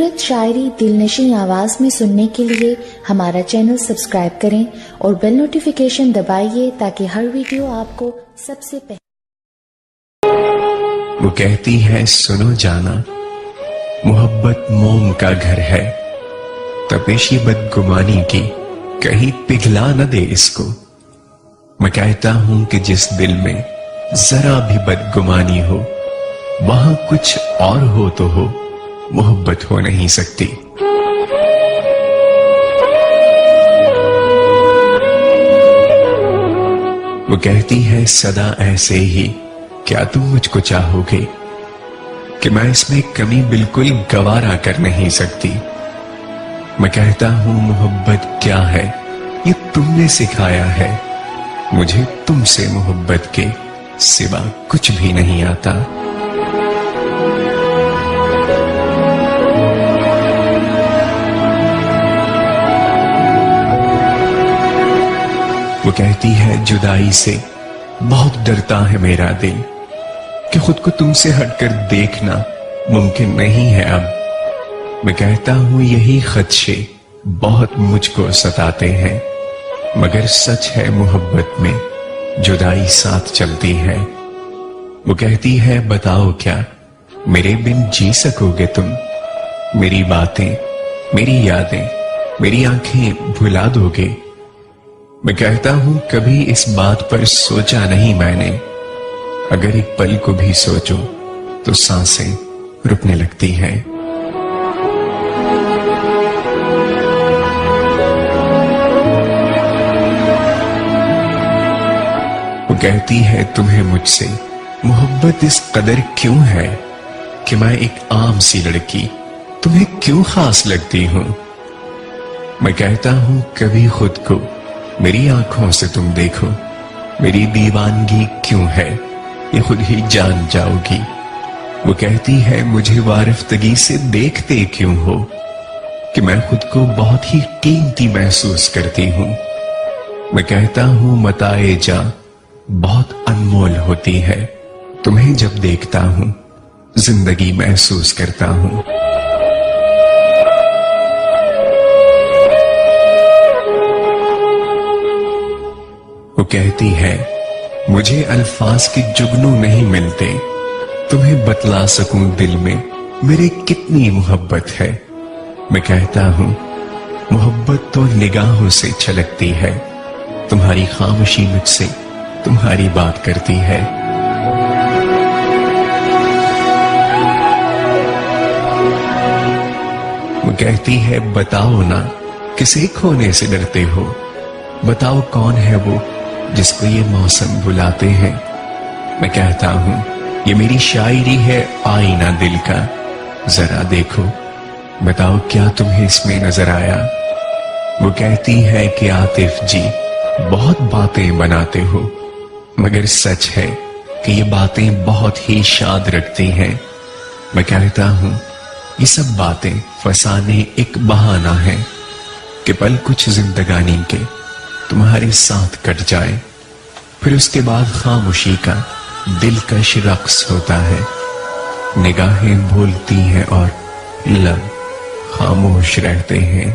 खूबसूरत शायरी दिलनशीं आवाज में सुनने के लिए हमारा चैनल सब्सक्राइब करें और बेल नोटिफिकेशन दबाइए ताकि हर वीडियो आपको सबसे पहले। वो कहती है सुनो जाना, मोहब्बत मोम का घर है, तपिश ये बदगुमानी की कहीं पिघला न दे इसको। मैं कहता हूं कि जिस दिल में जरा भी बदगुमानी हो, वहां कुछ और हो तो हो, मोहब्बत हो नहीं सकती। वो कहती है सदा ऐसे ही क्या तुम मुझको चाहोगे, कि मैं इसमें कमी बिल्कुल गवारा कर नहीं सकती। मैं कहता हूं मोहब्बत क्या है ये तुमने सिखाया है, मुझे तुमसे मोहब्बत के सिवा कुछ भी नहीं आता। वो कहती है जुदाई से बहुत डरता है मेरा दिल, कि खुद को तुमसे हटकर देखना मुमकिन नहीं है अब। मैं कहता हूं यही खदशे बहुत मुझको सताते हैं, मगर सच है मोहब्बत में जुदाई साथ चलती है। वो कहती है बताओ क्या मेरे बिन जी सकोगे तुम, मेरी बातें मेरी यादें मेरी आंखें भुला दोगे। मैं कहता हूं कभी इस बात पर सोचा नहीं मैंने, अगर एक पल को भी सोचो तो सांसें रुकने लगती हैं। वो कहती है तुम्हें मुझसे मोहब्बत इस कदर क्यों है, कि मैं एक आम सी लड़की तुम्हें क्यों खास लगती हूं। मैं कहता हूं कभी खुद को मेरी आंखों से तुम देखो, मेरी दीवानगी क्यों है ये खुद ही जान जाओगी। वो कहती है मुझे वारिफ्तगी से देखते क्यों हो, कि मैं खुद को बहुत ही कीमती महसूस करती हूं। मैं कहता हूं मताए जा बहुत अनमोल होती है, तुम्हें जब देखता हूं जिंदगी महसूस करता हूं। वो कहती है मुझे अल्फाज के जुगनू नहीं मिलते, तुम्हें बतला सकूं दिल में मेरे कितनी मोहब्बत है। मैं कहता हूं मोहब्बत तो निगाहों से छलकती है, तुम्हारी खामोशी मुझसे तुम्हारी बात करती है। वो कहती है बताओ ना किसे खोने से डरते हो, बताओ कौन है वो जिसको ये मौसम बुलाते हैं। मैं कहता हूं ये मेरी शायरी है आईना दिल का, जरा देखो बताओ क्या तुम्हें इसमें नजर आया। वो कहती है कि आतिफ जी बहुत बातें बनाते हो, मगर सच है कि ये बातें बहुत ही शाद रखती हैं। मैं कहता हूं ये सब बातें फसाने एक बहाना है, कि पल कुछ जिंदगानी के तुम्हारे साथ कट जाए, फिर उसके बाद खामोशी का दिलकश रक्स होता है। निगाहें भूलती हैं और लब खामोश रहते हैं।